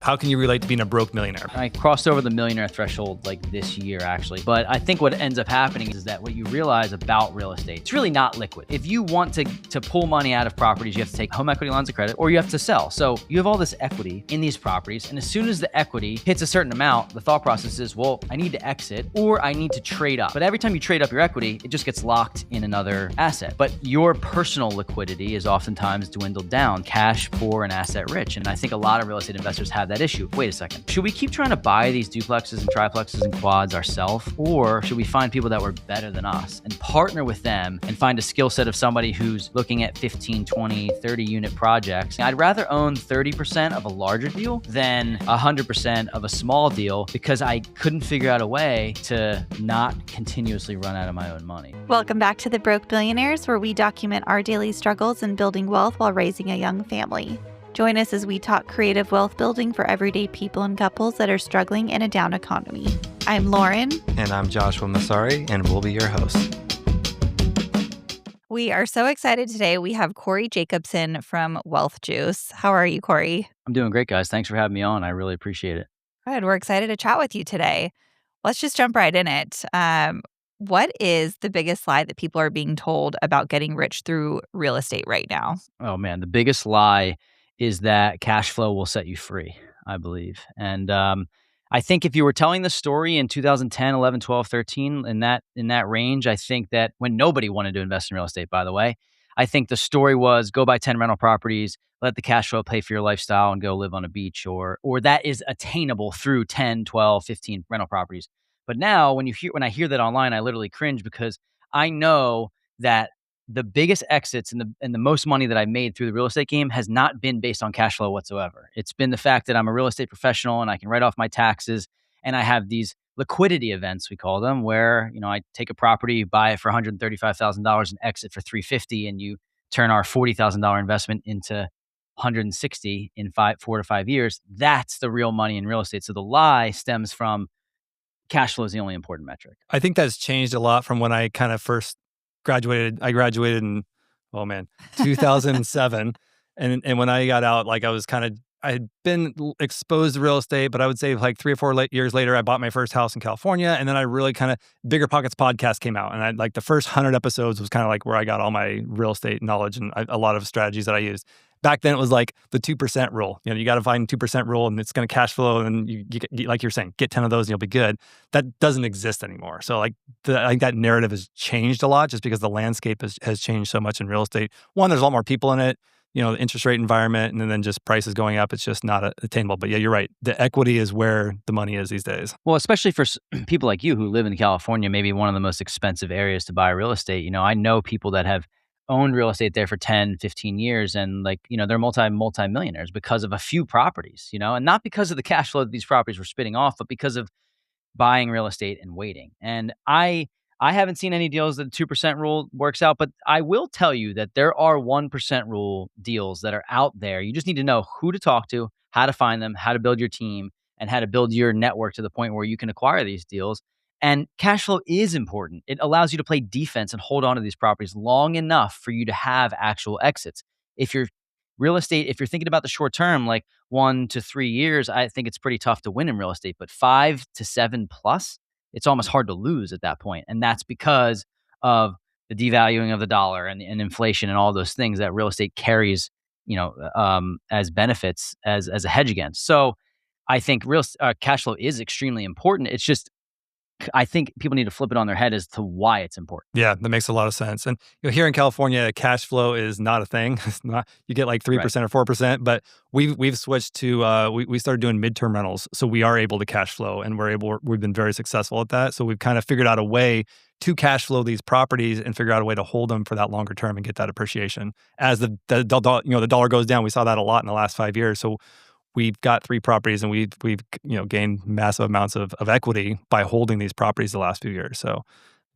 How can you relate to being a broke millionaire? I crossed over the millionaire threshold like this year, actually. But I think what ends up happening is that what you realize about real estate, it's really not liquid. If you want to pull money out of properties, you have to take home equity lines of credit or you have to sell. So you have all this equity in these properties. And as soon as the equity hits a certain amount, the thought process is, well, I need to exit or I need to trade up. But every time you trade up your equity, it just gets locked in another asset. But your personal liquidity is oftentimes dwindled down, cash poor and asset rich. And I think a lot of real estate investors have that issue. Wait a second. Should we keep trying to buy these duplexes and triplexes and quads ourselves? Or should we find people that were better than us and partner with them and find a skill set of somebody who's looking at 15, 20, 30 unit projects? I'd rather own 30% of a larger deal than 100% of a small deal because I couldn't figure out a way to not continuously run out of my own money. Welcome back to The Broke Billionaires, where we document our daily struggles in building wealth while raising a young family. Join us as we talk creative wealth building for everyday people and couples that are struggling in a down economy. I'm Lauren. And I'm Joshua Masari, and we'll be your hosts. We are so excited today. We have Cory Jacobson from Wealth Juice. How are you, Cory? I'm doing great, guys. Thanks for having me on. I really appreciate it. Good. We're excited to chat with you today. Let's just jump right in it. What is the biggest lie that people are being told about getting rich through real estate right now? Oh, man. The biggest lie is that cash flow will set you free, I believe. And I think if you were telling the story in 2010, 11, 12, 13, in that range, I think that when nobody wanted to invest in real estate, by the way, I think the story was go buy 10 rental properties, let the cash flow pay for your lifestyle and go live on a beach, or that is attainable through 10, 12, 15 rental properties. But now when I hear that online, I literally cringe because I know that the biggest exits and the most money that I made through the real estate game has not been based on cash flow whatsoever. It's been the fact that I'm a real estate professional and I can write off my taxes, and I have these liquidity events, we call them, where I take a property, buy it for $135,000 and exit for $350,000, and you turn our $40,000 investment into $160,000 in 4 to 5 years. That's the real money in real estate. So the lie stems from cash flow is the only important metric. I think that's changed a lot from when I kind of first graduated. I graduated in, 2007. And when I got out, I had been exposed to real estate, but I would say like 3 or 4 years later, I bought my first house in California. And then I really Bigger Pockets podcast came out. And the first 100 episodes was kind of like where I got all my real estate knowledge and a lot of strategies that I used. Back then, it was like the 2% rule. You got to find 2% rule and it's going to cash flow. And you like you're saying, get 10 of those and you'll be good. That doesn't exist anymore. So I think that narrative has changed a lot just because the landscape has changed so much in real estate. One, there's a lot more people in it, the interest rate environment, and then just prices going up. It's just not attainable. But yeah, you're right. The equity is where the money is these days. Well, especially for people like you who live in California, maybe one of the most expensive areas to buy real estate. I know people that have owned real estate there for 10, 15 years and they're multi-millionaires because of a few properties, and not because of the cash flow that these properties were spitting off, but because of buying real estate and waiting. And I haven't seen any deals that the 2% rule works out, but I will tell you that there are 1% rule deals that are out there. You just need to know who to talk to, how to find them, how to build your team, and how to build your network to the point where you can acquire these deals. And cash flow is important. It allows you to play defense and hold on to these properties long enough for you to have actual exits. If you're thinking about the short term, like 1 to 3 years, I think it's pretty tough to win in real estate. But 5 to 7 plus, it's almost hard to lose at that point. And that's because of the devaluing of the dollar and inflation and all those things that real estate carries, as benefits as a hedge against. So I think cash flow is extremely important. It's just, I think people need to flip it on their head as to why it's important. Yeah, that makes a lot of sense. And here in California, cash flow is not a thing. It's not, you get like 3% or 4%, but we've switched to we started doing midterm rentals, so we are able to cash flow, and we've been very successful at that. So we've kind of figured out a way to cash flow these properties and figure out a way to hold them for that longer term and get that appreciation as the dollar goes down. We saw that a lot in the last 5 years. So we've got 3 properties and we've gained massive amounts of equity by holding these properties the last few years. So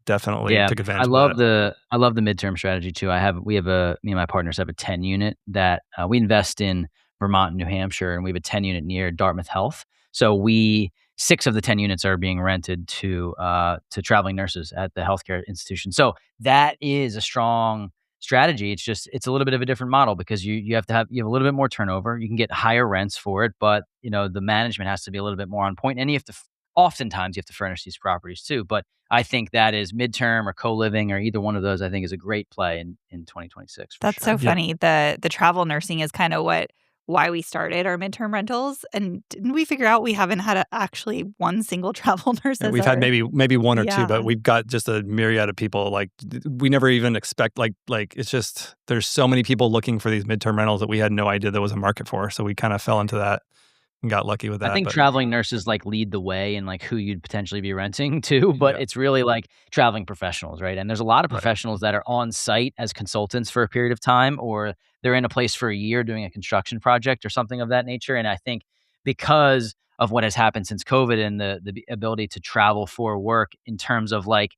definitely took advantage of that. I love the midterm strategy too. Me and my partners have a 10 unit that we invest in Vermont and New Hampshire, and we have a 10 unit near Dartmouth Health. So 6 of the 10 units are being rented to traveling nurses at the healthcare institution. So that is a strong strategy. It's a little bit of a different model because you have a little bit more turnover. You can get higher rents for it, but the management has to be a little bit more on point, and oftentimes you have to furnish these properties too. But I think that is midterm or co-living or either one of those, I think is a great play in 2026 for That's sure. so funny. The travel nursing is kind of why we started our midterm rentals. And didn't we figure out we haven't had actually one single travel nurse? And we've had maybe one or two, but Yeah. we've got just a myriad of people. Like we never even expect like it's just there's so many people looking for these midterm rentals that we had no idea there was a market for. So we kind of fell into that and got lucky with that. I think But traveling nurses like lead the way in like who you'd potentially be renting to, but Yeah. it's really like traveling professionals, right? And there's a lot of Right. professionals that are on site as consultants for a period of time, or they're in a place for a year doing a construction project or something of that nature. And I think because of what has happened since COVID and the ability to travel for work in terms of like,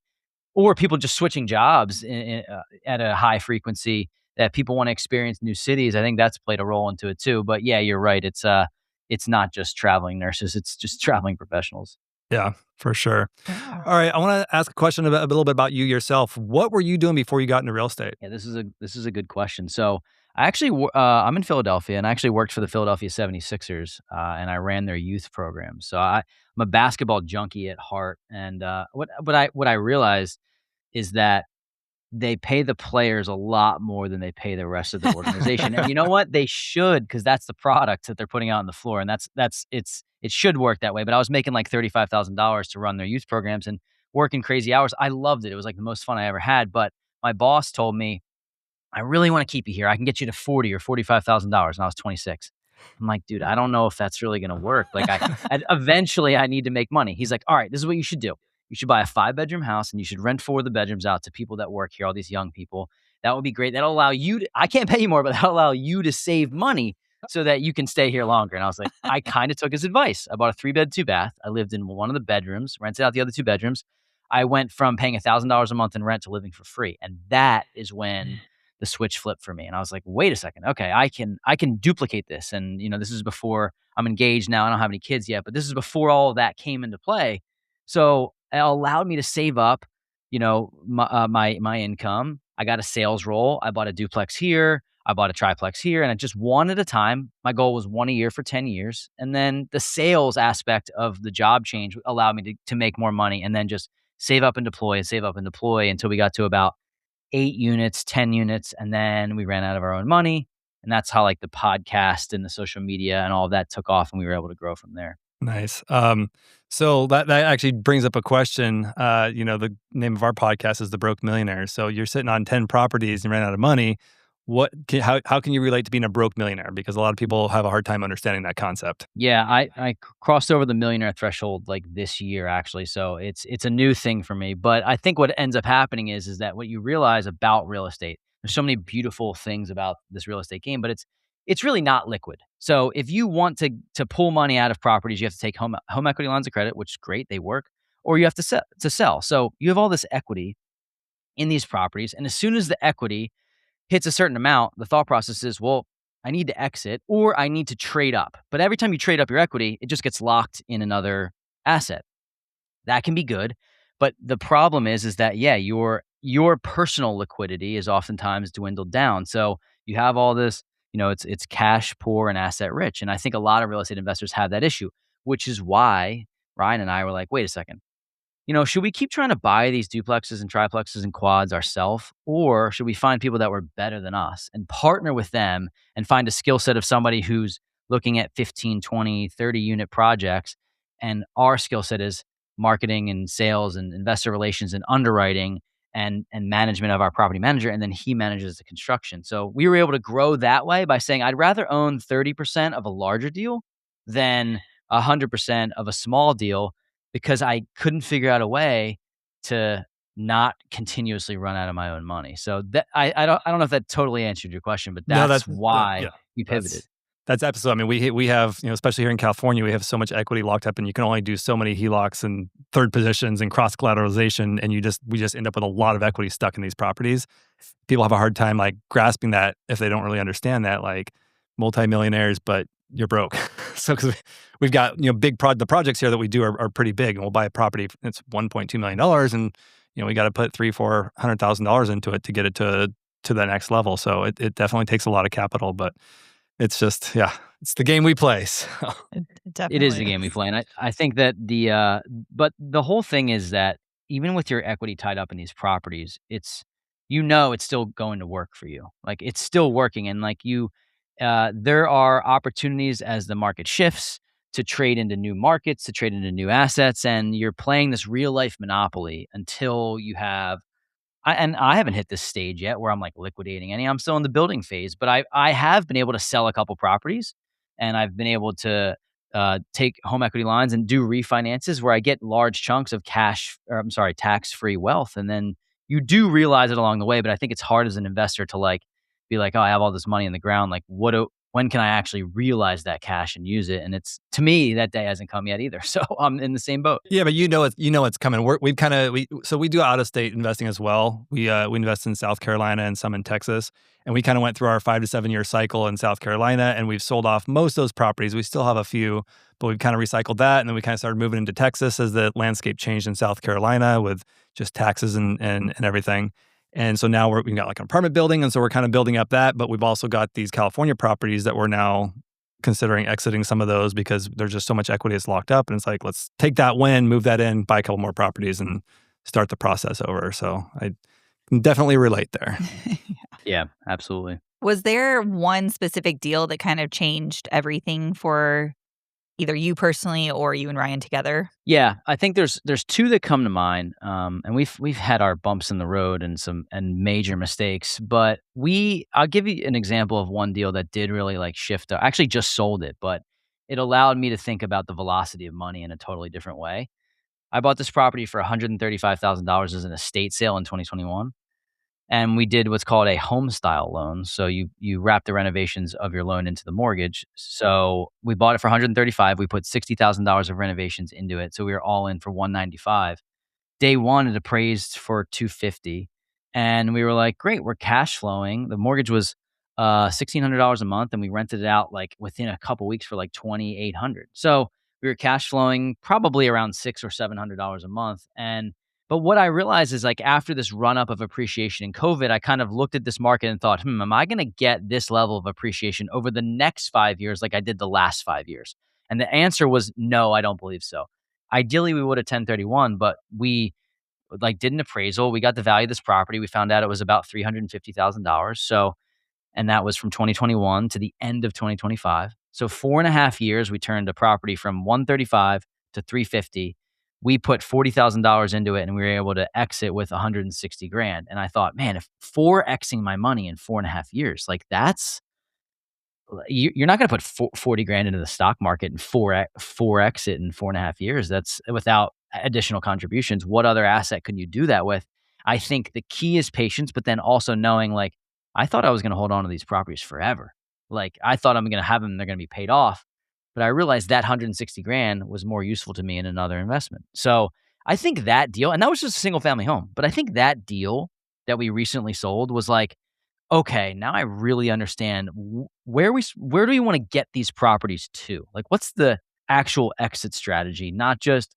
or people just switching jobs at a high frequency, that people want to experience new cities. I think that's played a role into it too. But yeah, you're right. It's not just traveling nurses, it's just traveling professionals. Yeah, for sure. Yeah. All right, I want to ask a question a little bit about you yourself. What were you doing before you got into real estate? Yeah, this is a good question. So I actually I'm in Philadelphia, and I actually worked for the Philadelphia 76ers, and I ran their youth program. So I'm a basketball junkie at heart, and what I realized is that they pay the players a lot more than they pay the rest of the organization. And you know what? They should, because that's the product that they're putting out on the floor. And it should work that way. But I was making like $35,000 to run their youth programs and working crazy hours. I loved it. It was like the most fun I ever had. But my boss told me, I really want to keep you here. I can get you to $40,000 or $45,000. And I was 26. I'm like, dude, I don't know if that's really going to work. Like eventually I need to make money. He's like, all right, this is what you should do. You should buy a 5-bedroom house and you should rent 4 of the bedrooms out to people that work here, all these young people. That would be great. That'll allow you I can't pay you more, but that'll allow you to save money so that you can stay here longer. And I was like, I kind of took his advice. I bought a 3-bed, 2-bath. I lived in one of the bedrooms, rented out the other 2 bedrooms. I went from paying $1,000 a month in rent to living for free. And that is when the switch flipped for me. And I was like, wait a second. Okay, I can duplicate this. And this is before I'm engaged now. I don't have any kids yet, but this is before all of that came into play. So it allowed me to save up, my income. I got a sales role. I bought a duplex here. I bought a triplex here, and I just one at a time. My goal was 1 a year for 10 years. And then the sales aspect of the job change allowed me to make more money and then just save up and deploy until we got to about 8 units, 10 units. And then we ran out of our own money. And that's how like the podcast and the social media and all of that took off, and we were able to grow from there. Nice. So that actually brings up a question. The name of our podcast is The Broke Millionaire. So you're sitting on 10 properties and ran out of money. How can you relate to being a broke millionaire? Because a lot of people have a hard time understanding that concept. Yeah, I crossed over the millionaire threshold like this year actually. So it's a new thing for me. But I think what ends up happening is that what you realize about real estate, there's so many beautiful things about this real estate game, but it's really not liquid. So if you want to pull money out of properties, you have to take home equity lines of credit, which is great, they work, or you have to sell. So you have all this equity in these properties, and as soon as the equity hits a certain amount, the thought process is, well, I need to exit or I need to trade up. But every time you trade up your equity, it just gets locked in another asset. That can be good. But the problem is that, yeah, your personal liquidity is oftentimes dwindled down. So you have all this, it's cash poor and asset rich. And I think a lot of real estate investors have that issue, which is why Ryan and I were like, wait a second. Should we keep trying to buy these duplexes and triplexes and quads ourselves, or should we find people that were better than us and partner with them and find a skill set of somebody who's looking at 15, 20, 30 unit projects, and our skill set is marketing and sales and investor relations and underwriting and management of our property manager, and then he manages the construction. So we were able to grow that way by saying I'd rather own 30% of a larger deal than 100% of a small deal, because I couldn't figure out a way to not continuously run out of my own money. So that I don't know if that totally answered your question, but that's why we pivoted. That's absolutely. I mean, we have, especially here in California, we have so much equity locked up, and you can only do so many HELOCs and third positions and cross collateralization, and we just end up with a lot of equity stuck in these properties. People have a hard time like grasping that if they don't really understand that, like multimillionaires, but you're broke. So because we've got the projects here that we do are pretty big, and we'll buy a property that's $1.2 million, and we got to put $300,000-$400,000 into it to get it to to the next level. So it definitely takes a lot of capital, but it's just, yeah, it's the game we play. So. It It definitely is the game we play, and I think that but the whole thing is that even with your equity tied up in these properties, it's still going to work for you. Like, it's still working, and like there are opportunities as the market shifts to trade into new markets, to trade into new assets, and you're playing this real life monopoly until you have I haven't hit this stage yet where I'm, like, liquidating any. I'm still in the building phase, but I have been able to sell a couple properties, and I've been able to, take home equity lines and do refinances where I get large chunks of tax-free wealth, and then you do realize it along the way, but I think it's hard as an investor to, like, be like, "Oh, I have all this money in the ground, like, when can I actually realize that cash and use it?" And to me, that day hasn't come yet either, so I'm in the same boat. Yeah, but it's coming. We do out of state investing as well. We invest in South Carolina and some in Texas, and we kind of went through our 5 to 7 year cycle in South Carolina, and we've sold off most of those properties. We still have a few, but we've kind of recycled that, and then we kind of started moving into Texas as the landscape changed in South Carolina with just taxes and everything. And so now we got like an apartment building, and so we're kind of building up that. But we've also got these California properties that we're now considering exiting some of those because there's just so much equity that's locked up. And it's like, let's take that win, move that in, buy a couple more properties and start the process over. So I can definitely relate there. Yeah, absolutely. Was there one specific deal that kind of changed everything for either you personally or you and Ryan together? Yeah, I think there's two that come to mind, and we've had our bumps in the road and major mistakes, but I'll give you an example of one deal that did really like shift. I actually just sold it, but it allowed me to think about the velocity of money in a totally different way. I bought this property for $135,000 as an estate sale in 2021. And we did what's called a home style loan. So you wrap the renovations of your loan into the mortgage. So we bought it for 135. We put $60,000 of renovations into it. So we were all in for 195. Day one, it appraised for 250, and we were like, "Great, we're cash flowing." The mortgage was $1,600 a month, and we rented it out like within a couple weeks for like 2,800. So we were cash flowing probably around $600 or $700 a month. And but what I realized is, like, after this run up of appreciation in COVID, I kind of looked at this market and thought, am I going to get this level of appreciation over the next 5 years like I did the last 5 years? And the answer was no, I don't believe so. Ideally, we would have 1031, but we like did an appraisal. We got the value of this property. We found out it was about $350,000. So, and that was from 2021 to the end of 2025. So 4.5 years, we turned a property from 135 to 350. We put $40,000 into it, and we were able to exit with 160 grand. And I thought, man, if 4xing my money in 4.5 years, like you're not going to put 40 grand into the stock market and 4x it in 4.5 years. That's without additional contributions. What other asset can you do that with? I think the key is patience, but then also knowing, like, I thought I was going to hold on to these properties forever. Like, I thought I'm going to have them, they're going to be paid off. But I realized that 160 grand was more useful to me in another investment. So I think that deal, and that was just a single family home, but I think that deal that we recently sold was like, okay, now I really understand where do we want to get these properties to? Like, what's the actual exit strategy? Not just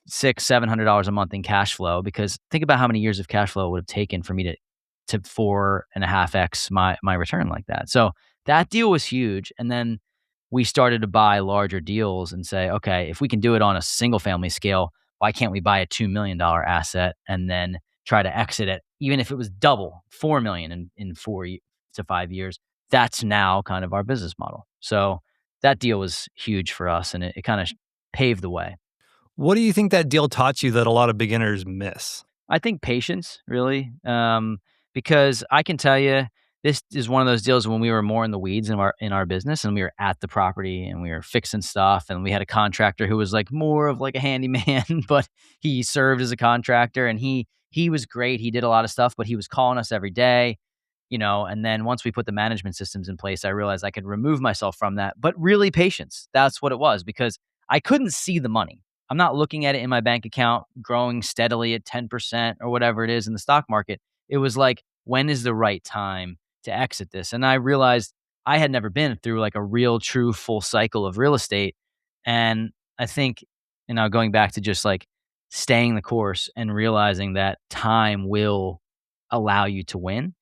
$700 a month in cash flow, because think about how many years of cash flow it would have taken for me to 4.5x my return like that. So that deal was huge. And then we started to buy larger deals and say, okay, if we can do it on a single family scale, why can't we buy a $2 million asset and then try to exit it, even if it was double, $4 million in 4 to 5 years? That's now kind of our business model. So that deal was huge for us, and it kind of paved the way. What do you think that deal taught you that a lot of beginners miss? I think patience, really, because I can tell you, this is one of those deals when we were more in the weeds in our business, and we were at the property and we were fixing stuff, and we had a contractor who was like more of like a handyman, but he served as a contractor, and he was great. He did a lot of stuff, but he was calling us every day, and then once we put the management systems in place, I realized I could remove myself from that. But really, patience. That's what it was, because I couldn't see the money. I'm not looking at it in my bank account growing steadily at 10% or whatever it is in the stock market. It was like, when is the right time to exit this? And I realized I had never been through like a real, true, full cycle of real estate. And I think, going back to just like staying the course and realizing that time will allow you to win.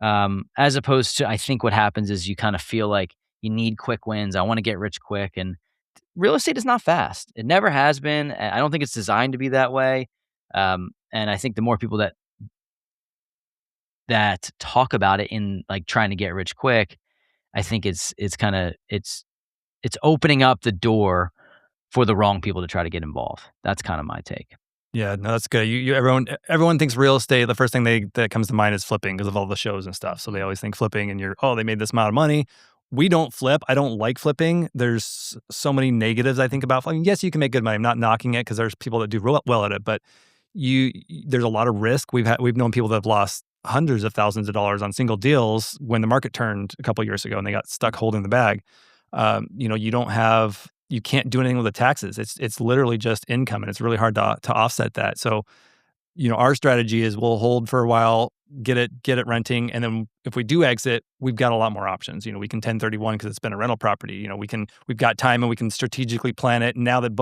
As opposed to, I think what happens is you kind of feel like you need quick wins. I want to get rich quick. And real estate is not fast. It never has been. I don't think it's designed to be that way. And I think the more people that talk about it in like trying to get rich quick, I think it's opening up the door for the wrong people to try to get involved. That's kind of my take. Yeah, no, that's good. Everyone thinks real estate. The first thing that comes to mind is flipping because of all the shows and stuff. So they always think flipping, and they made this amount of money. We don't flip. I don't like flipping. There's so many negatives I think about flipping. Yes, you can make good money. I'm not knocking it because there's people that do well at it, but there's a lot of risk. We've known people that have lost hundreds of thousands of dollars on single deals when the market turned a couple of years ago and they got stuck holding the bag. You can't do anything with the taxes. It's literally just income, and it's really hard to offset that. So, our strategy is we'll hold for a while, get it renting, and then if we do exit, we've got a lot more options. We can 1031 because it's been a rental property. We've got time and we can strategically plan it. Now that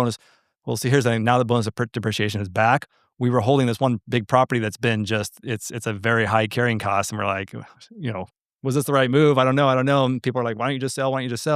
here's the thing. Now that bonus depreciation is back, we were holding this one big property that's been it's a very high carrying cost, and we're like, was this the right move? I don't know. And people are like, why don't you just sell?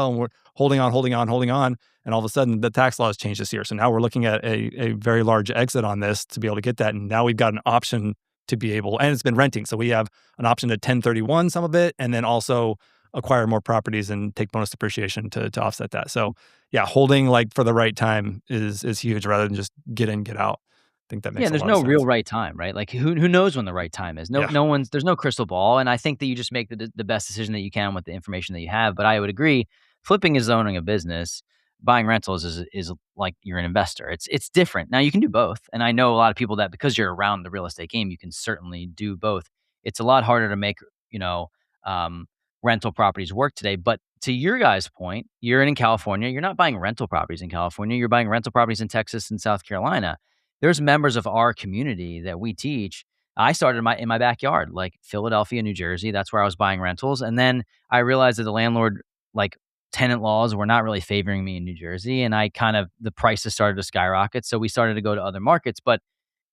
And we're holding on. And all of a sudden, the tax laws changed this year. So now we're looking at a very large exit on this to be able to get that. And now we've got an option to be able, and it's been renting. So we have an option to 1031 some of it, and then also acquire more properties and take bonus depreciation to offset that. So yeah, holding like for the right time is huge rather than just get in, get out. I think that makes There's a lot no of real sense. right time, right? Like who knows when the right time is? Yeah. There's no crystal ball. And I think that you just make the best decision that you can with the information that you have. But I would agree, flipping is owning a business. Buying rentals is like you're an investor. It's different. Now you can do both. And I know a lot of people that because you're around the real estate game, you can certainly do both. It's a lot harder to make, um, rental properties work today. But to your guys' point, you're in California. You're not buying rental properties in California. You're buying rental properties in Texas and South Carolina. There's members of our community that we teach. I started in my backyard, like Philadelphia, New Jersey. That's where I was buying rentals. And then I realized that the landlord, like tenant laws were not really favoring me in New Jersey. And the prices started to skyrocket. So we started to go to other markets. But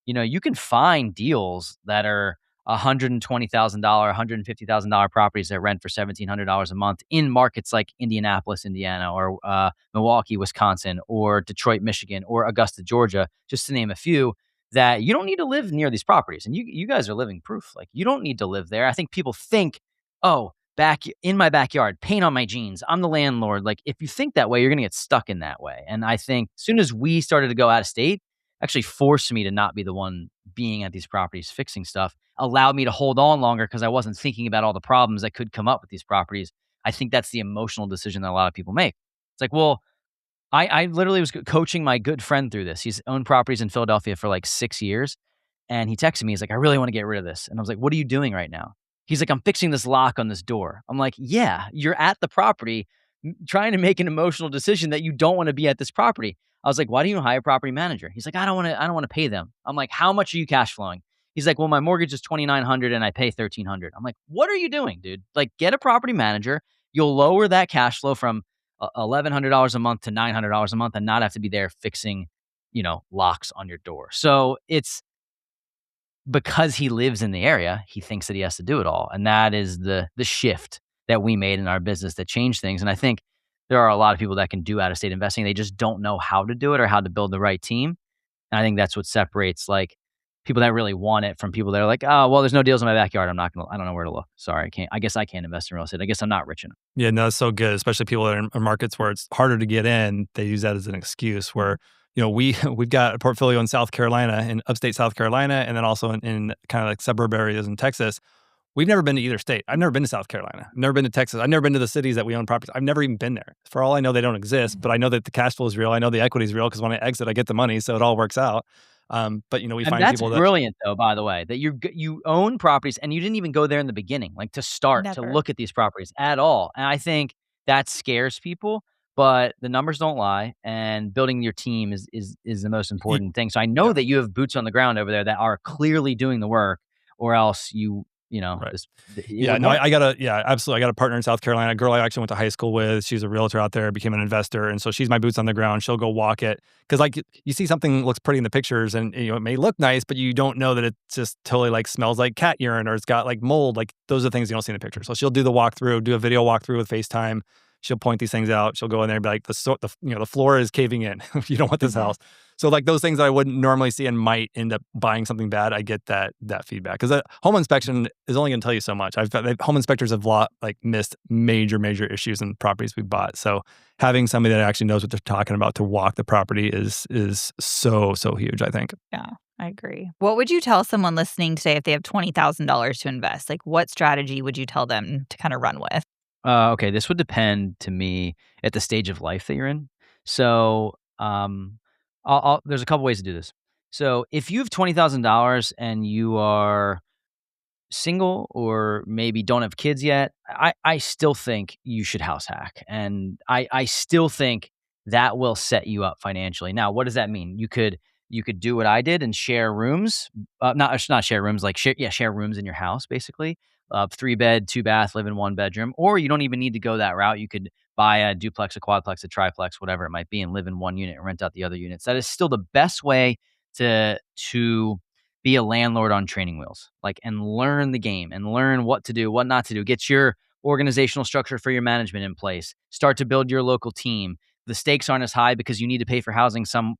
you can find deals that are $120,000, $150,000 properties that rent for $1,700 a month in markets like Indianapolis, Indiana, or Milwaukee, Wisconsin, or Detroit, Michigan, or Augusta, Georgia, just to name a few. That you don't need to live near these properties, and you guys are living proof. Like you don't need to live there. I think people think, oh, back in my backyard, paint on my jeans. I'm the landlord. Like if you think that way, you're gonna get stuck in that way. And I think as soon as we started to go out of state, actually forced me to not be the one being at these properties fixing stuff, allowed me to hold on longer because I wasn't thinking about all the problems that could come up with these properties. I think that's the emotional decision that a lot of people make. It's like, well, I literally was coaching my good friend through this. He's owned properties in Philadelphia for like 6 years. And he texted me. He's like, I really want to get rid of this. And I was like, what are you doing right now? He's like, I'm fixing this lock on this door. I'm like, yeah, you're at the property trying to make an emotional decision that you don't want to be at this property. I was like, why do you hire a property manager? He's like, I don't want to pay them. I'm like, how much are you cash flowing? He's like, well, my mortgage is $2,900 and I pay $1,300. I'm like, what are you doing, dude? Like, get a property manager. You'll lower that cash flow from $1,100 a month to $900 a month and not have to be there fixing, locks on your door. So it's because he lives in the area, he thinks that he has to do it all. And that is the shift that we made in our business that changed things. And I think there are a lot of people that can do out of state investing. They just don't know how to do it or how to build the right team. And I think that's what separates like people that really want it from people that are like, oh, well, there's no deals in my backyard. I don't know where to look. Sorry, I guess I can't invest in real estate. I guess I'm not rich enough. Yeah, no, it's so good, especially people that are in markets where it's harder to get in. They use that as an excuse where, we've got a portfolio in South Carolina, in upstate South Carolina, and then also in kind of like suburb areas in Texas. We've never been to either state. I've never been to South Carolina. I've never been to Texas. I've never been to the cities that we own properties. I've never even been there. For all I know, they don't exist, but I know that the cash flow is real. I know the equity is real because when I exit, I get the money, so it all works out. But we find that's people that brilliant, though. By the way, that you own properties and you didn't even go there in the beginning, like to start to Never. look at these properties at all. And I think that scares people, but the numbers don't lie. And building your team is the most important thing. So I know that you have boots on the ground over there that are clearly doing the work, or else you Right. it Yeah, would no, work. absolutely. I got a partner in South Carolina, a girl I actually went to high school with. She's a realtor out there, became an investor. And so she's my boots on the ground. She'll go walk it. Cause like you see something looks pretty in the pictures and it may look nice, but you don't know that it just totally like smells like cat urine or it's got like mold. Like those are things you don't see in the picture. So she'll do the walkthrough, do a video walkthrough with FaceTime. She'll point these things out. She'll go in there and be like, the floor is caving in. You don't want this house. So like those things that I wouldn't normally see and might end up buying something bad, I get that feedback because a home inspection is only going to tell you so much. Home inspectors have missed major issues in properties we bought. So having somebody that actually knows what they're talking about to walk the property is so huge. I think. Yeah, I agree. What would you tell someone listening today if they have $20,000 to invest? Like, what strategy would you tell them to kind of run with? Okay, this would depend to me at the stage of life that you're in. So, there's a couple ways to do this. So, if you have $20,000 and you are single or maybe don't have kids yet, I still think you should house hack. And I still think that will set you up financially. Now, what does that mean? You could do what I did and share rooms, not share rooms, like share rooms in your house, basically. 3 bed, 2 bath, live in 1 bedroom, or you don't even need to go that route. You could buy a duplex, a quadplex, a triplex, whatever it might be, and live in one unit and rent out the other units. That is still the best way to be a landlord on training wheels, like, and learn the game and learn what to do, what not to do. Get your organizational structure for your management in place. Start to build your local team. The stakes aren't as high because you need to pay for housing some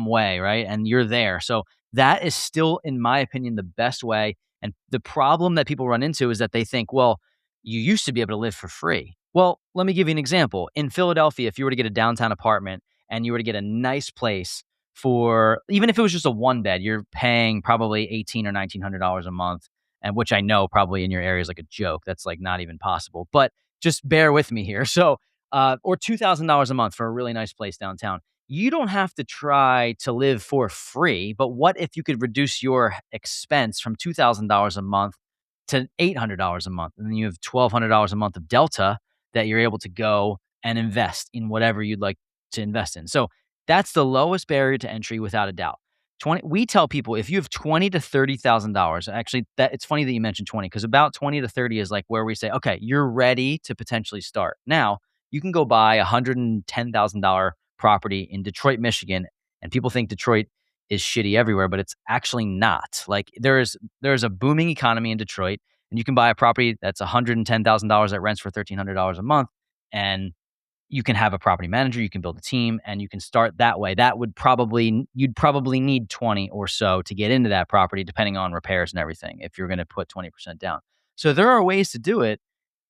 way, right? And you're there. So that is still, in my opinion, the best way. And the problem that people run into is that they think, well, you used to be able to live for free. Well, let me give you an example. In Philadelphia, if you were to get a downtown apartment and you were to get a nice place for, even if it was just a 1 bed, you're paying probably $1,800 or $1,900 a month, and which I know probably in your area is like a joke. That's like not even possible. But just bear with me here. So, or $2,000 a month for a really nice place downtown. You don't have to try to live for free. But what if you could reduce your expense from $2,000 a month to $800 a month, and then you have $1,200 a month of delta that you're able to go and invest in whatever you'd like to invest in. So that's the lowest barrier to entry without a doubt. We tell people if you have $20,000 to $30,000, actually, that it's funny that you mentioned 20 because about 20 to 30 is like where we say, okay, you're ready to potentially start. Now, you can go buy a $110,000 property in Detroit, Michigan, and people think Detroit is shitty everywhere, but it's actually not. Like there's a booming economy in Detroit, and you can buy a property that's $110,000 that rents for $1,300 a month, and you can have a property manager, you can build a team, and you can start that way. You'd probably need 20 or so to get into that property, depending on repairs and everything, if you're going to put 20% down. So there are ways to do it.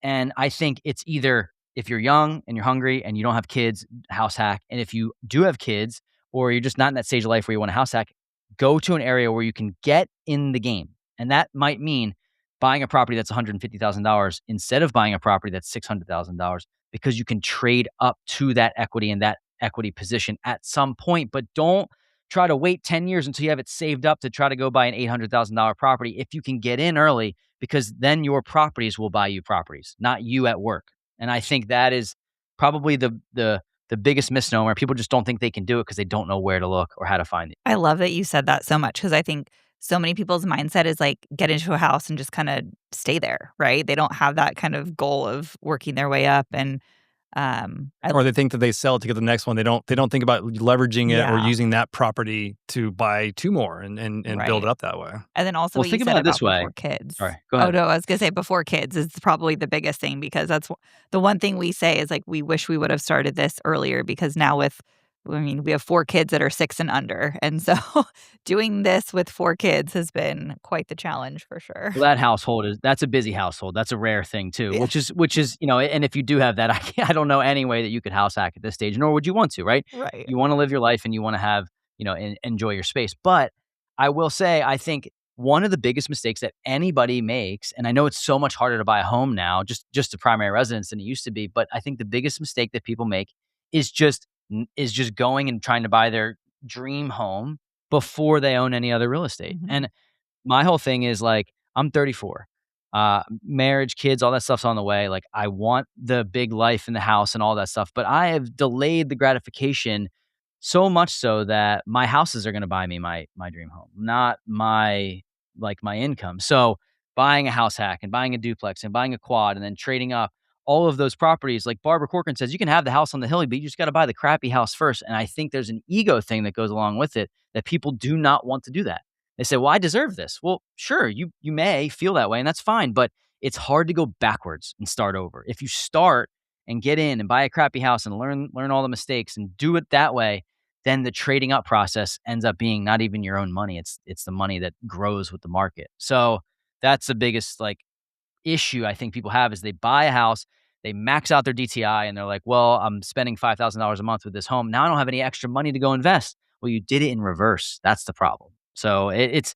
And I think it's either if you're young and you're hungry and you don't have kids, house hack. And if you do have kids or you're just not in that stage of life where you want to house hack, go to an area where you can get in the game. And that might mean buying a property that's $150,000 instead of buying a property that's $600,000 because you can trade up to that equity and that equity position at some point. But don't try to wait 10 years until you have it saved up to try to go buy an $800,000 property if you can get in early, because then your properties will buy you properties, not you at work. And I think that is probably the biggest misnomer. People just don't think they can do it because they don't know where to look or how to find it. I love that you said that so much because I think so many people's mindset is like get into a house and just kind of stay there, right? They don't have that kind of goal of working their way up. And or they think that they sell it to get the next one. They don't think about leveraging it or Yeah. using that property to buy two more and build it Right. up that way. And then also Well, what you think said about it this way. before kids. All right, go Oh, ahead. no, I was going to say before kids is probably the biggest thing because that's the one thing we say is like, we wish we would have started this earlier because now we have 4 kids that are 6 and under. And so doing this with 4 kids has been quite the challenge for sure. Well, that's a busy household. That's a rare thing too, Yeah. which is, and if you do have that, I don't know any way that you could house hack at this stage, nor would you want to, right? Right. You want to live your life and you want to have, enjoy your space. But I will say, I think one of the biggest mistakes that anybody makes, and I know it's so much harder to buy a home now, just a primary residence than it used to be, but I think the biggest mistake that people make is just going and trying to buy their dream home before they own any other real estate. Mhm. And my whole thing is like, I'm 34. Marriage, kids, all that stuff's on the way. Like, I want the big life in the house and all that stuff, but I have delayed the gratification so much so that my houses are going to buy me my dream home, not my income. So buying a house hack and buying a duplex and buying a quad and then trading up all of those properties. Like Barbara Corcoran says, you can have the house on the hill, but you just got to buy the crappy house first. And I think there's an ego thing that goes along with it that people do not want to do that. They say, well, I deserve this. Well, sure, you may feel that way, and that's fine, but it's hard to go backwards and start over. If you start and get in and buy a crappy house and learn all the mistakes and do it that way, then the trading up process ends up being not even your own money. It's the money that grows with the market. So that's the biggest issue I think people have is they buy a house, they max out their DTI, and they're like, well, I'm spending $5,000 a month with this home. Now I don't have any extra money to go invest. Well, you did it in reverse. That's the problem. So it's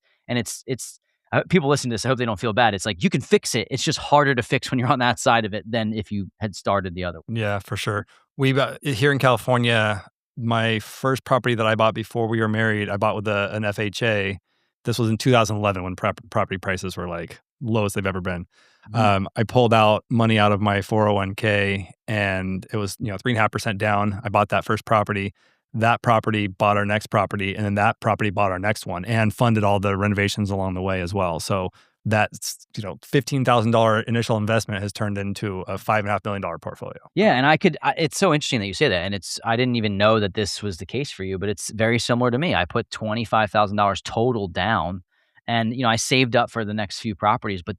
people listen to this. I hope they don't feel bad. It's like you can fix it. It's just harder to fix when you're on that side of it than if you had started the other way. Yeah, for sure. We've here in California, my first property that I bought before we were married, I bought with an FHA. This was in 2011 when property prices were like lowest they've ever been. I pulled out money out of my 401k and it was 3.5% down. I bought that first property. That property bought our next property, and then that property bought our next one and funded all the renovations along the way as well. So that's $15,000 initial investment has turned into a $5.5 million portfolio. Yeah, and it's so interesting that you say that, and I didn't even know that this was the case for you, but it's very similar to me. I put $25,000 total down, and I saved up for the next few properties. But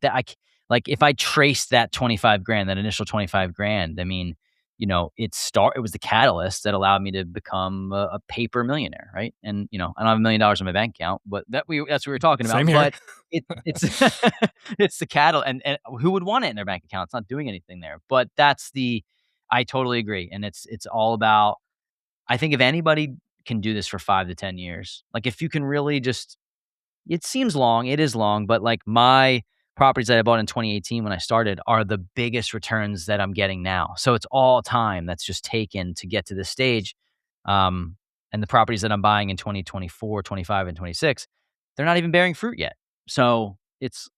if I traced that 25 grand, that initial 25 grand, I mean, it was the catalyst that allowed me to become a paper millionaire, right? And I don't have $1 million in my bank account, but that's what we were talking about. Same here. But it's it's the catalyst, and who would want it in their bank account? It's not doing anything there. But I totally agree, and it's all about. I think if anybody can do this for 5 to 10 years, like if you can really just, it seems long, it is long, but like my properties that I bought in 2018 when I started are the biggest returns that I'm getting now. So it's all time that's just taken to get to this stage. And the properties that I'm buying in 2024, 25, and 26, they're not even bearing fruit yet. So it's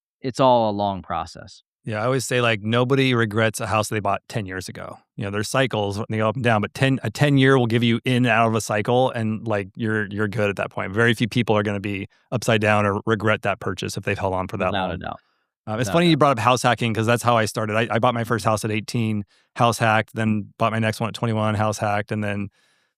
all a long process. Yeah, I always say nobody regrets a house they bought 10 years ago. There's cycles, they go up and down, but a 10-year will give you in and out of a cycle, and you're good at that point. Very few people are going to be upside down or regret that purchase if they've held on for that long. Without a doubt. It's funny you brought up house hacking because that's how I started. I bought my first house at 18, house hacked, then bought my next one at 21, house hacked, and then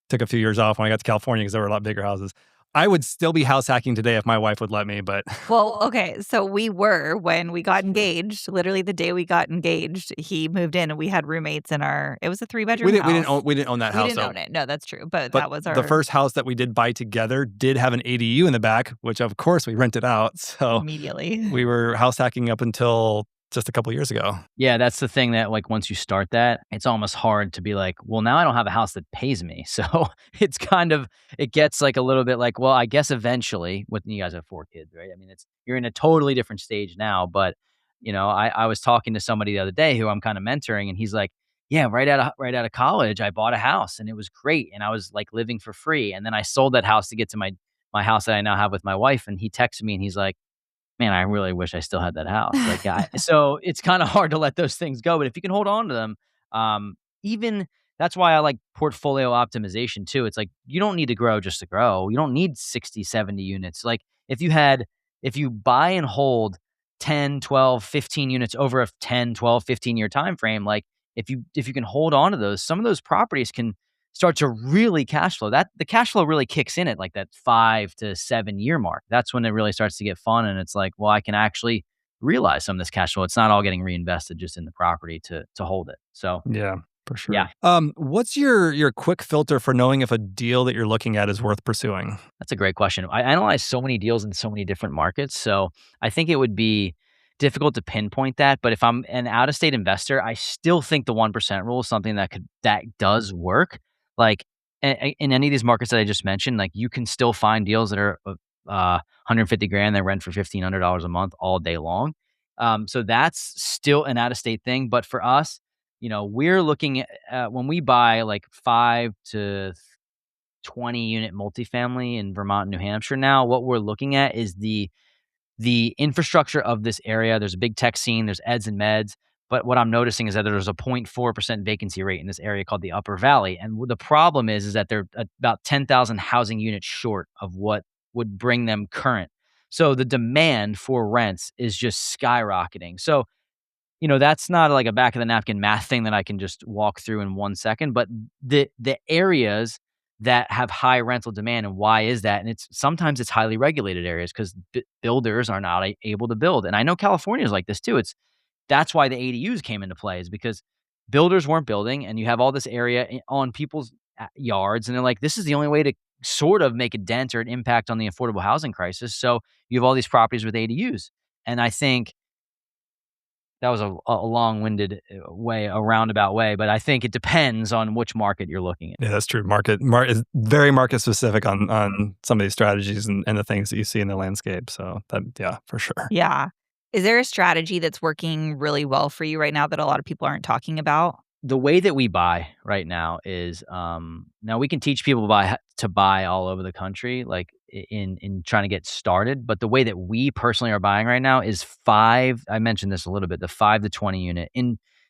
took a few years off when I got to California because there were a lot bigger houses. I would still be house hacking today if my wife would let me, but... Well, okay, so we were when we got engaged. Literally the day we got engaged, he moved in and we had roommates in it was a 3-bedroom house. We didn't own that house. We didn't own it. No, that's true. But that was the first house that we did buy together did have an ADU in the back, which of course we rented out. So immediately we were house hacking up until just a couple years ago. Yeah, that's the thing that once you start that, it's almost hard to be like, well, now I don't have a house that pays me. So it's it gets a little bit well, I guess eventually, you guys have 4 kids, right? I mean, you're in a totally different stage now. But, I was talking to somebody the other day who I'm kind of mentoring, and he's like, yeah, right out of college, I bought a house and it was great. And I was living for free. And then I sold that house to get to my house that I now have with my wife. And he texted me and he's like, man, I really wish I still had that house. So it's kind of hard to let those things go. But if you can hold on to them, even that's why I like portfolio optimization too. It's you don't need to grow just to grow. You don't need 60, 70 units. If you buy and hold 10, 12, 15 units over a 10, 12, 15 year time frame, if you can hold on to those, some of those properties can start to really cash flow. That the cash flow really kicks in at that 5 to 7 year mark. That's when it really starts to get fun. And it's well, I can actually realize some of this cash flow. It's not all getting reinvested just in the property to hold it. So yeah, for sure. Yeah. What's your quick filter for knowing if a deal that you're looking at is worth pursuing? That's a great question. I analyze so many deals in so many different markets. So I think it would be difficult to pinpoint that. But if I'm an out-of-state investor, I still think the 1% rule is something that does work. In any of these markets that I just mentioned, you can still find deals that are 150 grand that rent for $1,500 a month all day long. So that's still an out-of-state thing. But for us, we're looking at when we buy 5 to 20 unit multifamily in Vermont and New Hampshire now, what we're looking at is the infrastructure of this area. There's a big tech scene, there's eds and meds. But what I'm noticing is that there's a 0.4% vacancy rate in this area called the Upper Valley. And the problem is that they're about 10,000 housing units short of what would bring them current. So the demand for rents is just skyrocketing. So, that's not like a back of the napkin math thing that I can just walk through in 1 second, but the areas that have high rental demand, and why is that? And sometimes it's highly regulated areas because builders are not able to build. And I know California is like this too. That's why the ADUs came into play, is because builders weren't building, and you have all this area on people's yards, and they're like, this is the only way to sort of make a dent or an impact on the affordable housing crisis. So you have all these properties with ADUs. And I think that was a long-winded way, a roundabout way, but I think it depends on which market you're looking at. Yeah, that's true. Market is very market specific on some of these strategies and the things that you see in the landscape. So yeah, for sure. Yeah. Is there a strategy that's working really well for you right now that a lot of people aren't talking about? The way that we buy right now is, now we can teach people to buy all over the country, like in trying to get started. But the way that we personally are buying right now is I mentioned this a little bit, the 5 to 20 unit.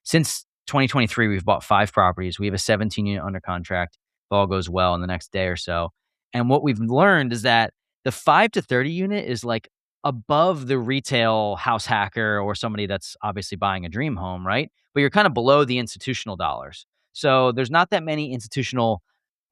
Since 2023, we've bought 5 properties. We have a 17 unit under contract. If all goes well in the next day or so. And what we've learned is that the 5 to 30 unit is like above the retail house hacker or somebody that's obviously buying a dream home, right? But you're kind of below the institutional dollars. So there's not that many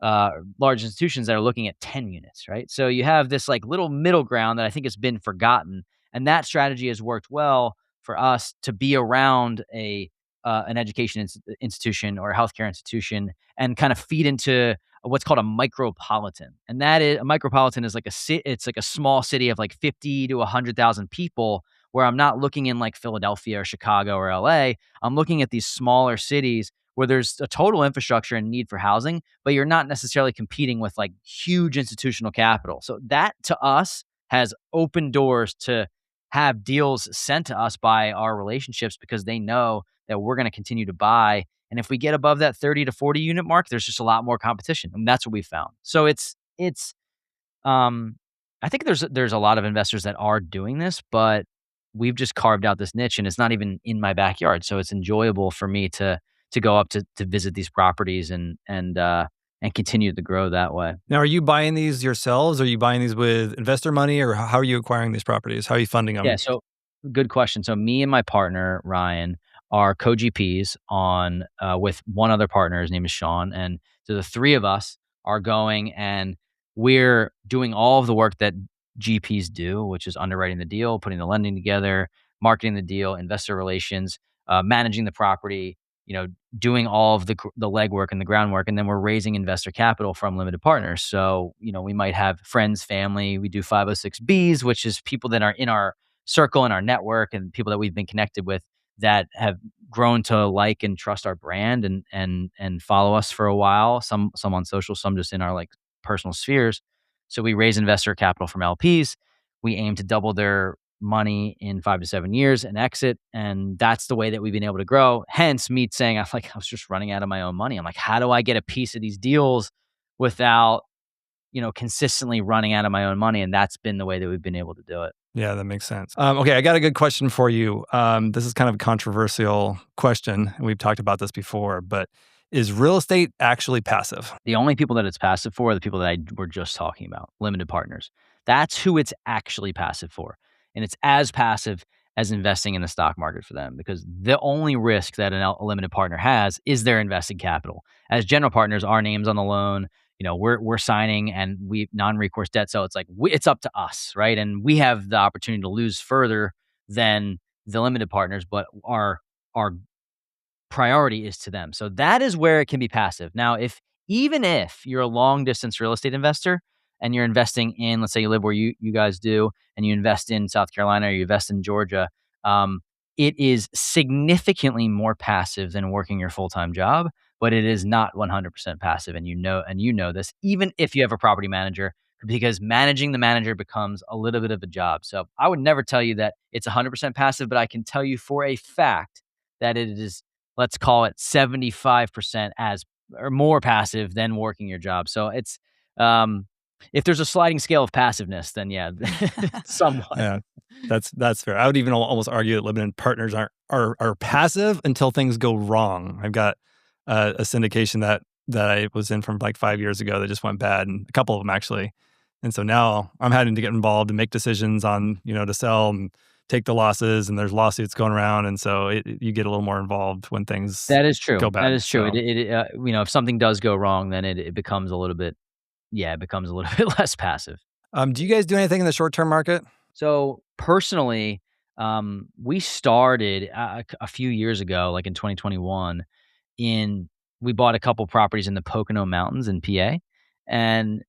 large institutions that are looking at 10 units, right? So you have this like little middle ground that I think has been forgotten. And that strategy has worked well for us to be around an education institution or a healthcare institution and kind of feed into what's called a micropolitan. And that is, a micropolitan is like it's like a small city of like 50 to 100,000 people, where I'm not looking in like Philadelphia or Chicago or LA. I'm looking at these smaller cities where there's a total infrastructure and need for housing, but you're not necessarily competing with like huge institutional capital. So that to us has opened doors to have deals sent to us by our relationships, because they know that we're going to continue to buy. And if we get above that 30 to 40 unit mark, there's just a lot more competition. And that's what we found. So I think there's a lot of investors that are doing this, but we've just carved out this niche, and it's not even in my backyard. So it's enjoyable for me to go up to visit these properties and continue to grow that way. Now, are you buying these yourselves? Are you buying these with investor money, or how are you acquiring these properties? How are you funding them? Yeah, so good question. So me and my partner, Ryan, are co-GPs on with one other partner. His name is Sean. And so the three of us are going, and we're doing all of the work that GPs do, which is underwriting the deal, putting the lending together, marketing the deal, investor relations, managing the property, doing all of the legwork and the groundwork. And then we're raising investor capital from limited partners. So, we might have friends, family. We do 506Bs, which is people that are in our circle, in our network, and people that we've been connected with that have grown to like and trust our brand and follow us for a while. Some on social, some just in our like personal spheres. So we raise investor capital from LPs. We aim to double their money in 5 to 7 years and exit. And that's the way that we've been able to grow. Hence me saying, I was just running out of my own money. I'm like, how do I get a piece of these deals without, consistently running out of my own money? And that's been the way that we've been able to do it. Yeah, that makes sense. Okay, I got a good question for you. This is kind of a controversial question, and we've talked about this before, but is real estate actually passive? The only people that it's passive for are the people that I were just talking about, limited partners. That's who it's actually passive for. And it's as passive as investing in the stock market for them, because the only risk that a limited partner has is their invested capital. As general partners, our name's on the loan. We're signing, and we non-recourse debt. So it's like, it's up to us, right? And we have the opportunity to lose further than the limited partners, but our priority is to them. So that is where it can be passive. Now, even if you're a long distance real estate investor and you're investing in, let's say you live where you guys do, and you invest in South Carolina or you invest in Georgia, it is significantly more passive than working your full-time job, but it is not 100% passive. And you know this, even if you have a property manager, because managing the manager becomes a little bit of a job. So I would never tell you that it's 100% passive, but I can tell you for a fact that it is, let's call it 75% or more passive than working your job. So it's, if there's a sliding scale of passiveness, then yeah, somewhat. Yeah, that's fair. I would even almost argue that limited partners are passive until things go wrong. I've got a syndication that I was in from like 5 years ago that just went bad, and a couple of them actually. And so now I'm having to get involved and make decisions on, to sell and take the losses, and there's lawsuits going around. And so you get a little more involved when things That is true. go bad. That is true. So, If something does go wrong, then it becomes a little bit, it becomes a little bit less passive. do you guys do anything in the short-term market? So personally, we started a few years ago, like in 2021, we bought a couple properties in the Pocono Mountains in PA, and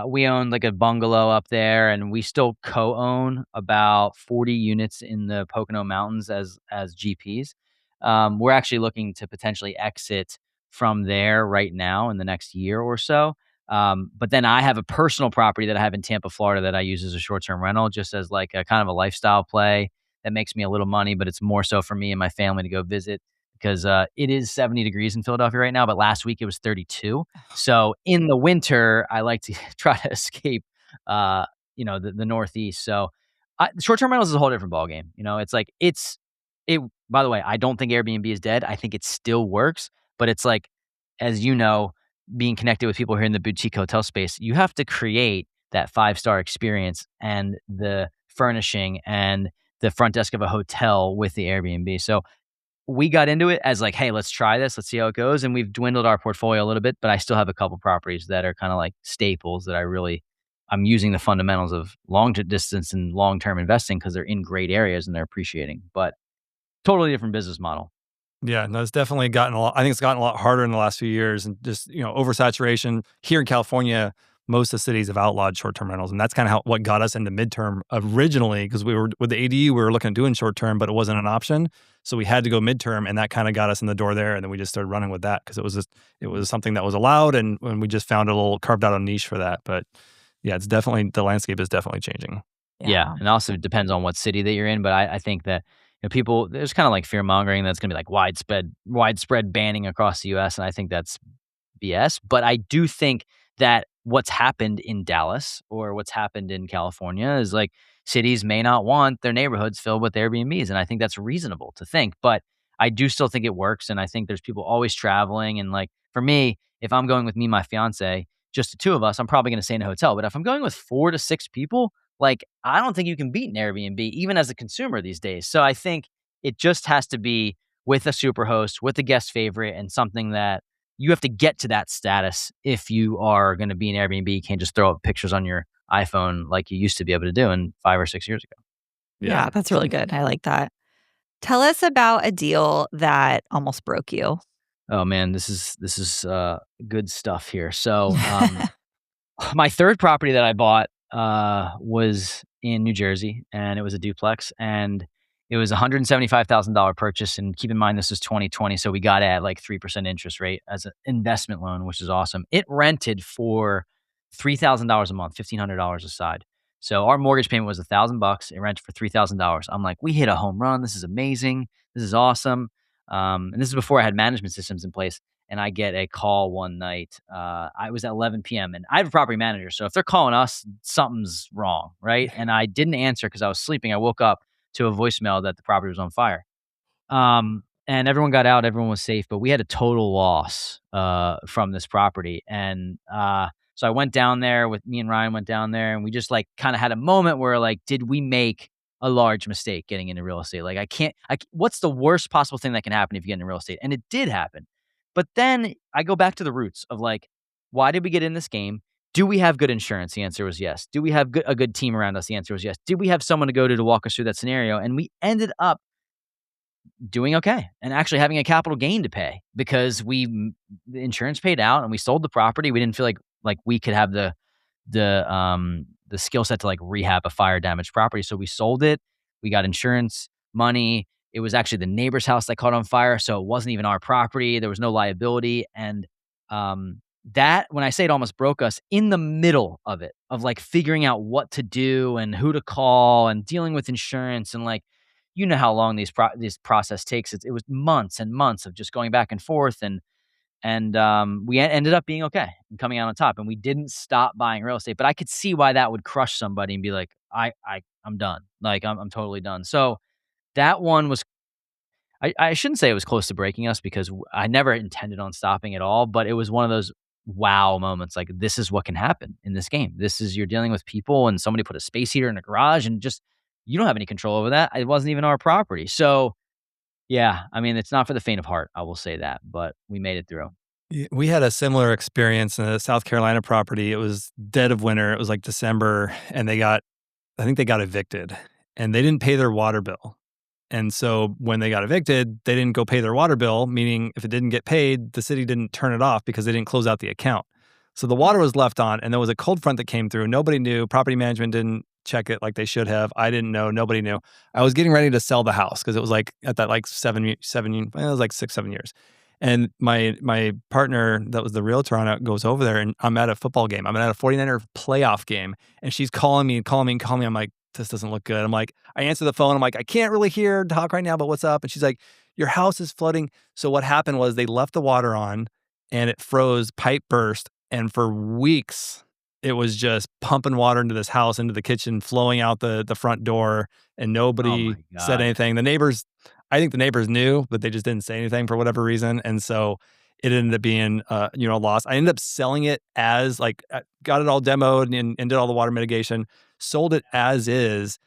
we owned like a bungalow up there, and we still co-own about 40 units in the Pocono Mountains as GPs. We're actually looking to potentially exit from there right now in the next year or so. But then I have a personal property that I have in Tampa, Florida that I use as a short-term rental, just as like a kind of a lifestyle play that makes me a little money, but it's more so for me and my family to go visit because it is 70 degrees in Philadelphia right now, but last week it was 32. So in the winter, I like to try to escape, the Northeast. So short-term rentals is a whole different ballgame. It's like, by the way, I don't think Airbnb is dead. I think it still works, but it's like, as you know, being connected with people here in the boutique hotel space, you have to create that 5-star experience and the furnishing and the front desk of a hotel with the Airbnb. So we got into it as like, hey, let's try this. Let's see how it goes. And we've dwindled our portfolio a little bit, but I still have a couple properties that are kind of like staples that I'm using the fundamentals of long distance and long-term investing because they're in great areas and they're appreciating, but totally different business model. Yeah, no, it's definitely gotten a lot. I think it's gotten a lot harder in the last few years, and just oversaturation here in California. Most of the cities have outlawed short-term rentals, and that's kind of what got us into midterm originally. Because we were with the ADU, we were looking at doing short-term, but it wasn't an option, so we had to go midterm, and that kind of got us in the door there. And then we just started running with that because it was something that was allowed, and we just found carved out a niche for that. But yeah, the landscape is definitely changing. Yeah, and also it depends on what city that you're in, but I think that people, there's kind of like fear mongering that's going to be like widespread banning across the U.S. And I think that's BS. But I do think that what's happened in Dallas or what's happened in California is like cities may not want their neighborhoods filled with Airbnbs. And I think that's reasonable to think, but I do still think it works. And I think there's people always traveling. And like for me, if I'm going with me and my fiance, just the two of us, I'm probably going to stay in a hotel. But if I'm going with 4 to 6 people, like, I don't think you can beat an Airbnb, even as a consumer these days. So I think it just has to be with a superhost, with a guest favorite, and something that you have to get to that status if you are going to be an Airbnb. You can't just throw up pictures on your iPhone like you used to be able to do in 5 or 6 years ago. Yeah, that's really good. I like that. Tell us about a deal that almost broke you. Oh man, this is good stuff here. So my third property that I bought was in New Jersey, and it was a duplex, and it was a $175,000 purchase. And keep in mind, this was 2020, so we got it at like 3% interest rate as an investment loan, which is awesome. It rented for $3,000 a month, $1,500 a side. So our mortgage payment was $1,000. It rented for $3,000. I'm like, we hit a home run. This is amazing. This is awesome. And this is before I had management systems in place. And I get a call one night. I was at 11 p.m. and I have a property manager. So if they're calling us, something's wrong, right? And I didn't answer because I was sleeping. I woke up to a voicemail that the property was on fire. And everyone got out. Everyone was safe. But we had a total loss from this property. And so I went down there with me and Ryan went down there. And we just like kind of had a moment where like, did we make a large mistake getting into real estate? Like what's the worst possible thing that can happen if you get into real estate? And it did happen. But then I go back to the roots of like, why did we get in this game? Do we have good insurance? The answer was yes. Do we have a good team around us? The answer was yes. Did we have someone to go to walk us through that scenario? And we ended up doing okay and actually having a capital gain to pay because the insurance paid out and we sold the property. We didn't feel like we could have the skill set to like rehab a fire damaged property. So we sold it. We got insurance money. It was actually the neighbor's house that caught on fire. So it wasn't even our property. There was no liability. And that, when I say it almost broke us, in the middle of it, of like figuring out what to do and who to call and dealing with insurance and like, you know how long this process takes. It was months and months of just going back and forth. And we ended up being okay and coming out on top. And we didn't stop buying real estate. But I could see why that would crush somebody and be like, I'm done. Like, I'm totally done. So that one was, I shouldn't say it was close to breaking us because I never intended on stopping at all, but it was one of those wow moments. Like, this is what can happen in this game. This is, you're dealing with people and somebody put a space heater in a garage and just, you don't have any control over that. It wasn't even our property. So yeah, I mean, it's not for the faint of heart. I will say that, but we made it through. We had a similar experience in a South Carolina property. It was dead of winter. It was like December, and I think they got evicted, and they didn't pay their water bill. And so when they got evicted, they didn't go pay their water bill, meaning if it didn't get paid, the city didn't turn it off because they didn't close out the account. So the water was left on, and there was a cold front that came through. Nobody knew. Property management didn't check it like they should have. I didn't know. Nobody knew. I was getting ready to sell the house because it was like at that like it was like 6, 7 years. And my partner that was the realtor on it goes over there, and I'm at a football game. I'm at a 49er playoff game, and she's calling me. I'm like, this doesn't look good. I'm like, I answer the phone. I'm like, I can't really hear talk right now, but what's up? And she's like, your house is flooding. So what happened was they left the water on and it froze, pipe burst. And for weeks, it was just pumping water into this house, into the kitchen, flowing out the front door. And Oh nobody my said God. anything. I think the neighbors knew, but they just didn't say anything for whatever reason. And so it ended up being, a loss. I ended up selling it as like, got it all demoed and did all the water mitigation, sold it as is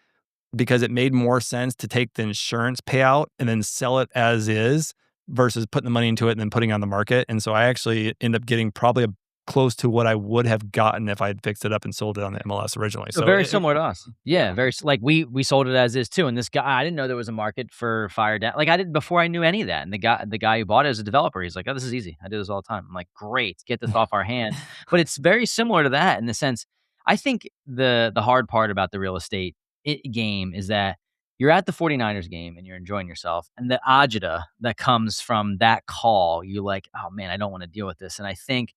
because it made more sense to take the insurance payout and then sell it as is versus putting the money into it and then putting it on the market. And so I actually end up getting probably close to what I would have gotten if I had fixed it up and sold it on the MLS originally. So So very similar to us. Yeah, yeah. like we sold it as is too. And this guy, I didn't know there was a market for fire down. Like, I did before I knew any of that. And the guy who bought it is a developer. He's like, oh, this is easy. I do this all the time. I'm like, great, get this off our hands. But it's very similar to that in the sense. I think the hard part about the real estate game is that you're at the 49ers game and you're enjoying yourself, and the agita that comes from that call, you're like, oh man, I don't want to deal with this. And I think,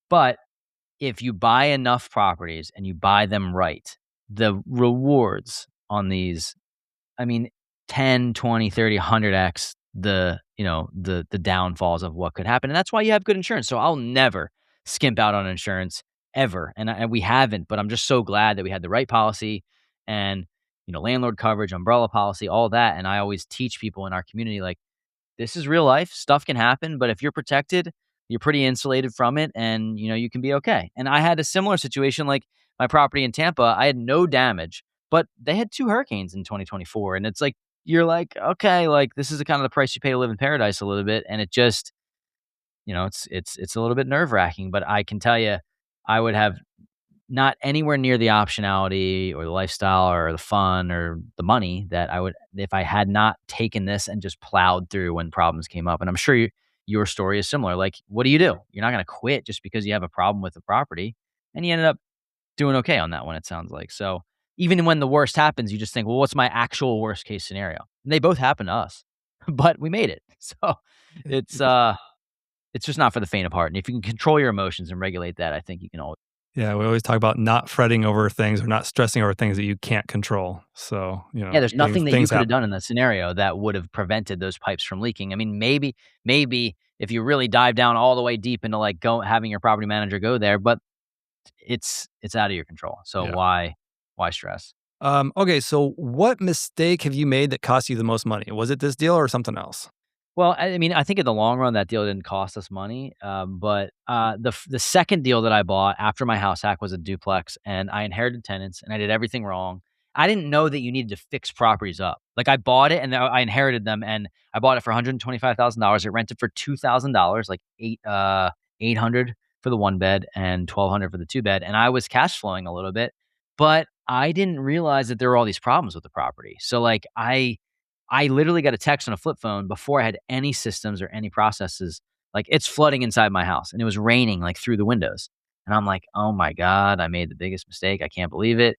but if you buy enough properties and you buy them right, the rewards on these, I mean, 10, 20, 30, 100x the downfalls of what could happen. And that's why you have good insurance. So I'll never skimp out on insurance ever. And we haven't, but I'm just so glad that we had the right policy and, landlord coverage, umbrella policy, all that. And I always teach people in our community, like, this is real life. Stuff can happen, but if you're protected, you're pretty insulated from it, and you can be okay. And I had a similar situation, like my property in Tampa. I had no damage, but they had 2 hurricanes in 2024, and it's like, you're like, okay, like, this is the kind of the price you pay to live in paradise a little bit, and it just, it's a little bit nerve wracking. But I can tell you, I would have not anywhere near the optionality or the lifestyle or the fun or the money that I would if I had not taken this and just plowed through when problems came up. And I'm sure your story is similar. Like, what do? You're not going to quit just because you have a problem with the property. And you ended up doing okay on that one, it sounds like. So even when the worst happens, you just think, well, what's my actual worst case scenario? And they both happen to us, but we made it. So it's it's just not for the faint of heart. And if you can control your emotions and regulate that, I think you can always. Yeah, we always talk about not fretting over things or not stressing over things that you can't control. So, Yeah, there's nothing that you things could have happen. done in that scenario that would have prevented those pipes from leaking. I mean, maybe if you really dive down all the way deep into like having your property manager go there, but it's out of your control. So Yeah. why stress? Okay, so what mistake have you made that cost you the most money? Was it this deal or something else? Well, I mean, I think in the long run, that deal didn't cost us money. But the second deal that I bought after my house hack was a duplex, and I inherited tenants, and I did everything wrong. I didn't know that you needed to fix properties up. Like, I bought it, and I inherited them, and I bought it for $125,000. It rented for $2,000, like 800 for the 1 bed and 1,200 for the 2 bed, and I was cash flowing a little bit, but I didn't realize that there were all these problems with the property. So like I literally got a text on a flip phone before I had any systems or any processes. Like, it's flooding inside my house and it was raining like through the windows. And I'm like, oh my God, I made the biggest mistake. I can't believe it.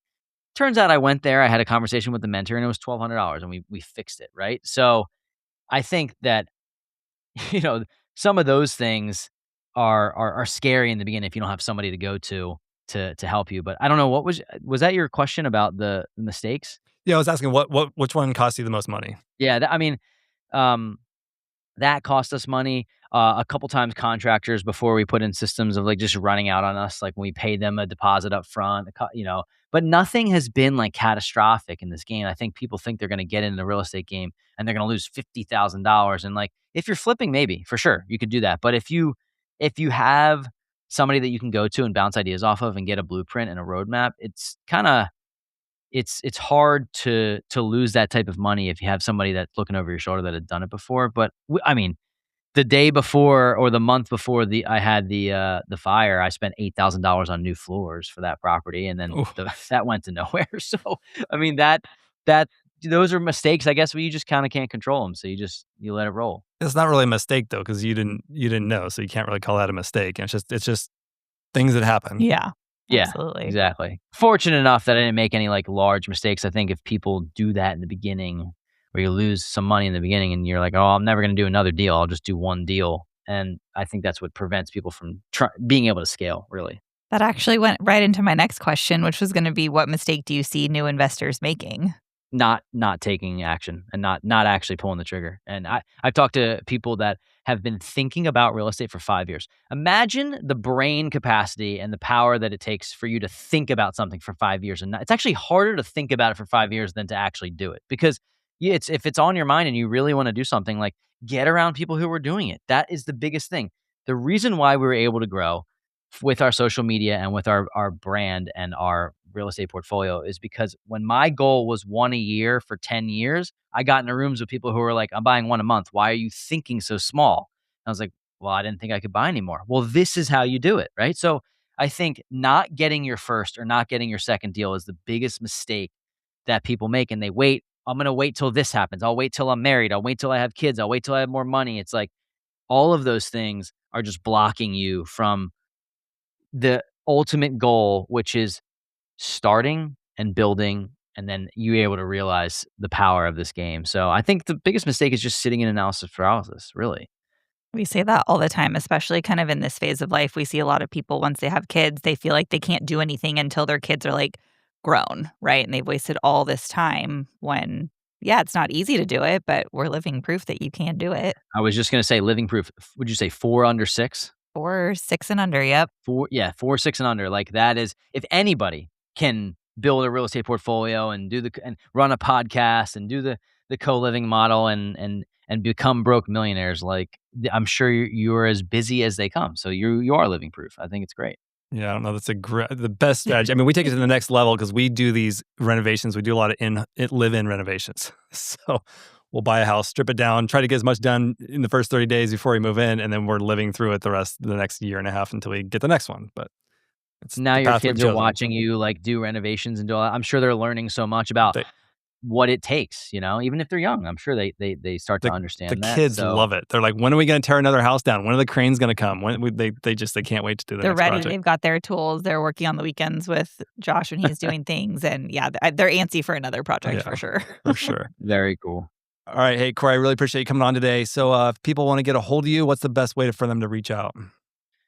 Turns out I went there, I had a conversation with the mentor, and it was $1,200 and we fixed it. Right. So I think that, you know, some of those things are scary in the beginning if you don't have somebody to go to help you. But I don't know, was that your question about the mistakes? Yeah, I was asking which one cost you the most money? Yeah, I mean, um, that cost us money. A couple times contractors before we put in systems of like just running out on us, like when we paid them a deposit up front, but nothing has been like catastrophic in this game. I think people think they're going to get in the real estate game and they're going to lose $50,000. And like, if you're flipping, maybe for sure you could do that. But if you have somebody that you can go to and bounce ideas off of and get a blueprint and a roadmap, it's kind of it's hard to lose that type of money if you have somebody that's looking over your shoulder that had done it before. But I mean, the day before or the month before I had the fire, I spent $8,000 on new floors for that property, and then Oof. that went to nowhere. So I mean that those are mistakes, I guess, but you just kind of can't control them. So you let it roll. It's not really a mistake though, because you didn't know, so you can't really call that a mistake. And it's just things that happen. Yeah. Yeah, Absolutely. exactly. Fortunate enough that I didn't make any like large mistakes. I think if people do that in the beginning, where you lose some money in the beginning and you're like, oh, I'm never going to do another deal. I'll just do one deal. And I think that's what prevents people from being able to scale, really. That actually went right into my next question, which was going to be, what mistake do you see new investors making? Not taking action and not actually pulling the trigger. And I've talked to people that have been thinking about real estate for 5 years. Imagine the brain capacity and the power that it takes for you to think about something for 5 years. And it's actually harder to think about it for 5 years than to actually do it, because if it's on your mind and you really want to do something, like, get around people who are doing it. That is the biggest thing. The reason why we were able to grow with our social media and with our brand and our real estate portfolio is because when my goal was one a year for 10 years, I got into rooms with people who were like, I'm buying one a month. Why are you thinking so small? And I was like, well, I didn't think I could buy anymore. Well, this is how you do it, right? So I think not getting your first or not getting your second deal is the biggest mistake that people make. And they wait, I'm going to wait till this happens. I'll wait till I'm married. I'll wait till I have kids. I'll wait till I have more money. It's like all of those things are just blocking you from the ultimate goal, which is starting and building, and then you're able to realize the power of this game. So I think the biggest mistake is just sitting in analysis paralysis, really. We say that all the time, especially kind of in this phase of life. We see a lot of people, once they have kids, they feel like they can't do anything until their kids are like grown, right? And they've wasted all this time when, yeah, it's not easy to do it, but we're living proof that you can do it. I was just going to say living proof. Would you say 4 under 6? 4, 6 and under, yep. 4, 6 and under. Like, that is, if anybody can build a real estate portfolio and and run a podcast and do the co-living model and become broke millionaires, like, I'm sure you're as busy as they come. So you are living proof. I think it's great. Yeah, I don't know. That's the best strategy. I mean, we take it to the next level because we do these renovations. We do a lot of live-in renovations. So we'll buy a house, strip it down, try to get as much done in the first 30 days before we move in, and then we're living through it the next year and a half until we get the next one. But now your kids are watching you like do renovations and do all that. I'm sure they're learning so much about what it takes, even if they're young. I'm sure they start to understand that. The kids love it. They're like, when are we going to tear another house down? When are the cranes going to come? They can't wait to do the next project. They're ready. They've got their tools. They're working on the weekends with Josh when he's doing things. And yeah, they're antsy for another project for sure. For sure. Very cool. All right. Hey, Cory, I really appreciate you coming on today. So if people want to get a hold of you, what's the best way for them to reach out?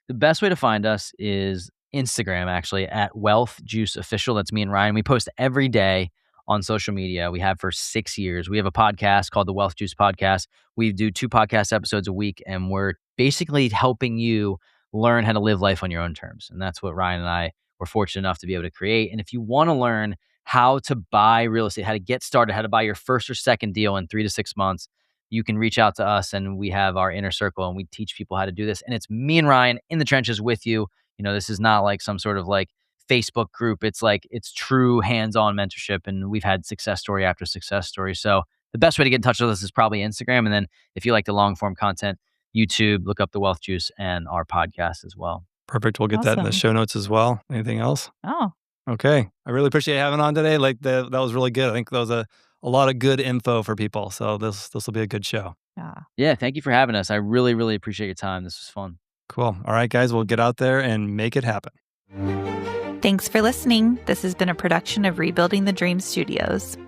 The best way to find us is Instagram, actually, at Wealth Juice Official. That's me and Ryan. We post every day on social media. We have for 6 years. We have a podcast called the Wealth Juice Podcast. We do 2 podcast episodes a week, and we're basically helping you learn how to live life on your own terms. And that's what Ryan and I were fortunate enough to be able to create. And if you want to learn how to buy real estate, how to get started, how to buy your first or second deal in 3 to 6 months, you can reach out to us, and we have our inner circle, and we teach people how to do this. And it's me and Ryan in the trenches with you. This is not like some sort of like Facebook group. It's true hands-on mentorship, and we've had success story after success story. So the best way to get in touch with us is probably Instagram. And then if you like the long form content, YouTube, look up the Wealth Juice and our podcast as well. Perfect. We'll get that in the show notes as well. Anything else? Oh, okay. I really appreciate having on today. Like that was really good. I think that was a lot of good info for people. So this will be a good show. Yeah. Thank you for having us. I really, really appreciate your time. This was fun. Cool. All right, guys, we'll get out there and make it happen. Thanks for listening. This has been a production of Rebuilding the Dream Studios.